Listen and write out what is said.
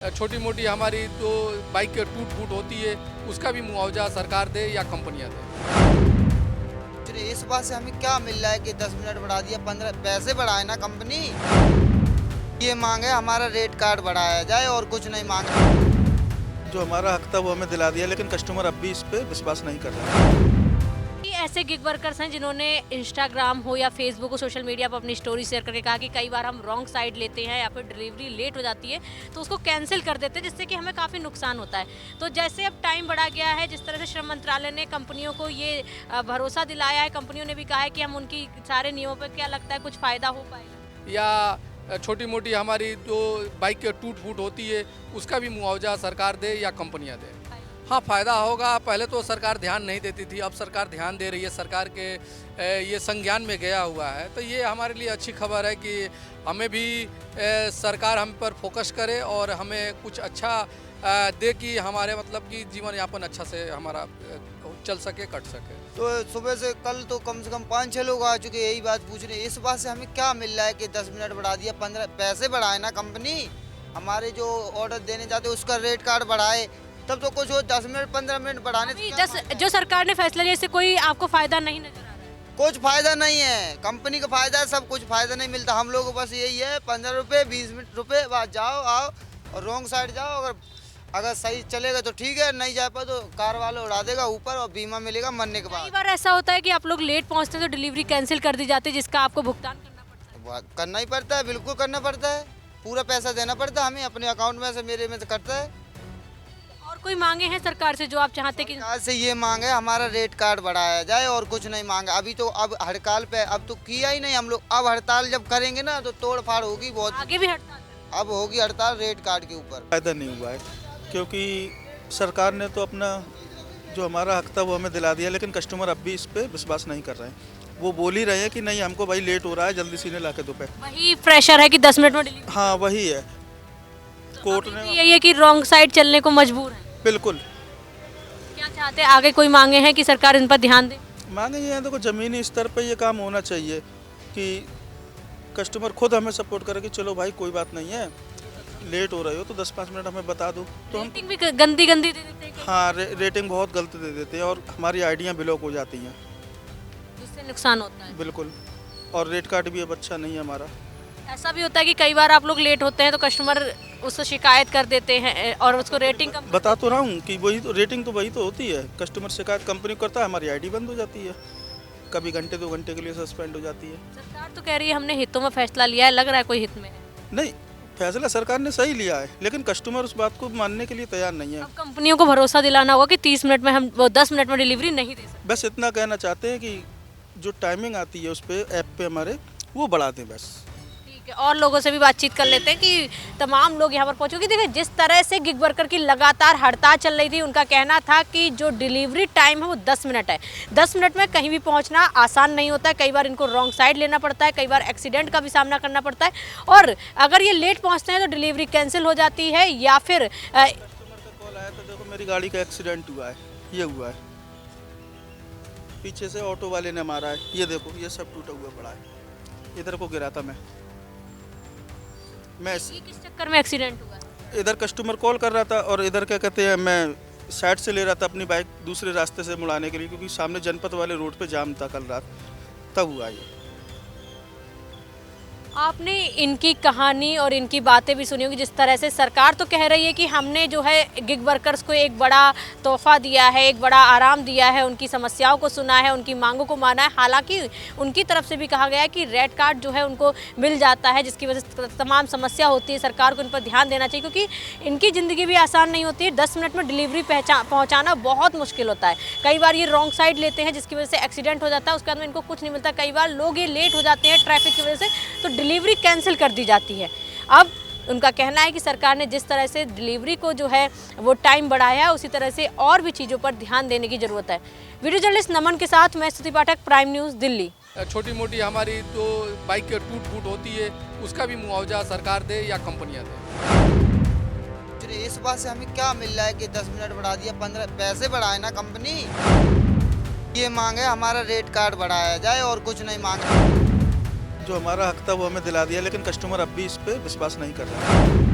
छोटी मोटी हमारी जो बाइक टूट फूट होती है उसका भी मुआवजा सरकार दे या कंपनियां दे। इस बात से हमें क्या मिल रहा है कि 10 मिनट बढ़ा दिया, 15 पैसे बढ़ाए ना कंपनी। ये मांगे हमारा रेट कार्ड बढ़ाया जाए और कुछ नहीं मांगे। जो हमारा हक था वो हमें दिला दिया, लेकिन कस्टमर अब भी इस पे विश्वास नहीं कर रहा है। ऐसे गिग वर्कर्स हैं जिन्होंने इंस्टाग्राम हो या फेसबुक हो, सोशल मीडिया पर अपनी स्टोरी शेयर करके कहा कि कई बार हम रॉन्ग साइड लेते हैं या फिर डिलीवरी लेट हो जाती है तो उसको कैंसिल कर देते हैं, जिससे कि हमें काफ़ी नुकसान होता है। तो जैसे अब टाइम बढ़ा गया है, जिस तरह से श्रम मंत्रालय ने कंपनियों को ये भरोसा दिलाया है, कंपनियों ने भी कहा है कि हम उनकी सारे नियमों पर, क्या लगता है कुछ फ़ायदा हो पाएगा? या छोटी मोटी हमारी जो बाइक टूट फूट होती है उसका भी मुआवजा सरकार दे या कंपनियां दे। हाँ, फ़ायदा होगा। पहले तो सरकार ध्यान नहीं देती थी, अब सरकार ध्यान दे रही है, सरकार के ये संज्ञान में गया हुआ है। तो ये हमारे लिए अच्छी खबर है कि हमें भी सरकार हम पर फोकस करे और हमें कुछ अच्छा दे कि हमारे मतलब कि जीवन यापन अच्छा से हमारा चल सके, कट सके। तो सुबह से कल तो कम से कम 5-6 लोग आ चुके, यही बात पूछ रहे हैं। इस बात से हमें क्या मिल रहा है कि 10 मिनट बढ़ा दिया, 15 पैसे बढ़ाए ना कंपनी। हमारे जो ऑर्डर देने जाते उसका रेट कार्ड बढ़ाए तब तो कुछ हो। 10 मिनट 15 मिनट बढ़ाने से क्या फायदा? जो सरकार ने फैसला लिया, इससे कोई आपको फायदा नहीं नजर आ रहा है? कुछ फायदा नहीं है, कंपनी का फायदा है, सब कुछ फायदा नहीं मिलता। हम लोग को बस यही है, 15 रुपये 20 रुपये बाद जाओ आओ और रॉन्ग साइड जाओ। अगर सही चलेगा तो ठीक है, नहीं जा पाए तो कार वाले उड़ा देगा ऊपर और बीमा मिलेगा मरने के कई बाद। बार ऐसा होता है कि आप लोग लेट पहुंचते हैं तो डिलीवरी कैंसिल कर दी जाती है, जिसका आपको भुगतान करना पड़ता है। करना ही पड़ता है, बिल्कुल करना पड़ता है। पूरा पैसा देना पड़ता है हमें, अपने अकाउंट में से, मेरे में से कटता है। और कोई मांगे हैं सरकार से जो आप चाहते कि सरकार से ये मांगे हमारा रेट कार्ड बढ़ाया जाए और कुछ नहीं मांगे। अभी तो अब हड़ताल पे, अब तो किया ही नहीं हम लोग। अब हड़ताल जब करेंगे ना तो तोड़ फाड़ होगी बहुत। आगे भी हड़ताल? अब होगी हड़ताल रेट कार्ड के ऊपर। फायदा नहीं हुआ है, क्योंकि सरकार ने तो अपना जो हमारा हक था वो हमें दिला दिया, लेकिन कस्टमर अब भी इस पे विश्वास नहीं कर रहे हैं। वो बोल ही रहे हैं कि नहीं, हमको भाई लेट हो रहा है, जल्दी सीने ला के दो पे। वही प्रेशर है कि 10 मिनट में डिलीवरी। हाँ, वही है। कोर्ट अभी ने भी यही है कि रॉन्ग साइड चलने को मजबूर है। बिल्कुल। क्या चाहते हैं आगे, कोई मांगे हैं कि सरकार इन पर ध्यान दे? मांगे ये हैं, देखो ज़मीनी स्तर पे ये काम होना चाहिए कि कस्टमर खुद हमें सपोर्ट करे कि चलो भाई कोई बात नहीं है, लेट हो रहे हो तो 10-5 मिनट हमें बता दो तो हम। रेटिंग भी गंदी गंदी दे देते हैं हाँ, रेटिंग बहुत गलत दे देते हैं और हमारी आईडियाँ ब्लॉक हो जाती हैं। जिससे नुकसान होता है। बिल्कुल। और रेट कार्ड भी अब अच्छा नहीं है हमारा। ऐसा भी होता है कि कई बार आप लोग लेट होते हैं तो कस्टमर उससे शिकायत कर देते हैं और उसको रेटिंग कम। बता तो रहा हूँ कि वही तो रेटिंग तो वही तो होती है। कस्टमर शिकायत कंपनी को करता है, हमारी आईडी बंद हो जाती है, कभी घंटे 2 घंटे के लिए सस्पेंड हो जाती है। सरकार तो कह रही है हमने हितों में फैसला लिया है, लग रहा है कोई हित में है। नहीं, फैसला सरकार ने सही लिया है, लेकिन कस्टमर उस बात को मानने के लिए तैयार नहीं है। अब कंपनियों को भरोसा दिलाना होगा कि 30 मिनट में हम, वो 10 मिनट में डिलीवरी नहीं दे सकते। बस इतना कहना चाहते हैं कि जो टाइमिंग आती है उस पर ऐप पे हमारे, वो बढ़ा दें बस। ठीक है, और लोगों से भी बातचीत कर लेते हैं कि तमाम लोग यहाँ पर पहुँचे। क्योंकि देखिए, जिस तरह से गिग वर्कर की लगातार हड़ताल चल रही थी, उनका कहना था कि जो डिलीवरी टाइम है वो 10 मिनट है। 10 मिनट में कहीं भी पहुँचना आसान नहीं होता है, कई बार इनको रॉन्ग साइड लेना पड़ता है, कई बार एक्सीडेंट का भी सामना करना पड़ता है, और अगर ये लेट पहुँचते हैं तो डिलीवरी कैंसिल हो जाती है या फिर कस्टमर का कॉल आया था, देखो मेरी गाड़ी का एक्सीडेंट हुआ है, ये हुआ है, पीछे से ऑटो वाले ने मारा है, ये देखो ये सब टूटा हुआ पड़ा है, इधर को गिरा था मैं ये किस चक्कर में एक्सीडेंट हुआ? इधर कस्टमर कॉल कर रहा था और इधर क्या कहते हैं, मैं साइड से ले रहा था अपनी बाइक दूसरे रास्ते से मुड़ाने के लिए, क्योंकि सामने जनपद वाले रोड पे जाम था कल रात, तब हुआ ये। आपने इनकी कहानी और इनकी बातें भी सुनी होगी। जिस तरह से सरकार तो कह रही है कि हमने जो है गिग वर्कर्स को एक बड़ा तोहफा दिया है, एक बड़ा आराम दिया है, उनकी समस्याओं को सुना है, उनकी मांगों को माना है। हालांकि उनकी तरफ से भी कहा गया है कि रेड कार्ड जो है उनको मिल जाता है, जिसकी वजह से तमाम समस्या होती है। सरकार को इन पर ध्यान देना चाहिए, क्योंकि इनकी ज़िंदगी भी आसान नहीं होती है। 10 मिनट में डिलीवरी पहुँचाना बहुत मुश्किल होता है। कई बार ये रॉन्ग साइड लेते हैं, जिसकी वजह से एक्सीडेंट हो जाता है, उसके बाद में इनको कुछ नहीं मिलता। कई बार लोग ये लेट हो जाते हैं ट्रैफिक की वजह से, तो डिलीवरी कैंसिल कर दी जाती है। अब उनका कहना है कि सरकार ने जिस तरह से डिलीवरी को जो है वो टाइम बढ़ाया है, उसी तरह से और भी चीज़ों पर ध्यान देने की ज़रूरत है। वीडियो जर्नलिस्ट नमन के साथ मैं स्तुति पाठक, प्राइम न्यूज़, दिल्ली। छोटी मोटी हमारी जो बाइक टूट फूट होती है उसका भी मुआवजा सरकार दे या कंपनियां दे। इस बात से हमें क्या मिल रहा है कि 10 मिनट बढ़ा दिया, 15 पैसे बढ़ाए ना कंपनी। ये मांगे हमारा रेट कार्ड बढ़ाया जाए और कुछ नहीं मांगे। जो हमारा हक था वो हमें दिला दिया, लेकिन कस्टमर अब भी इस पे विश्वास नहीं कर रहा है।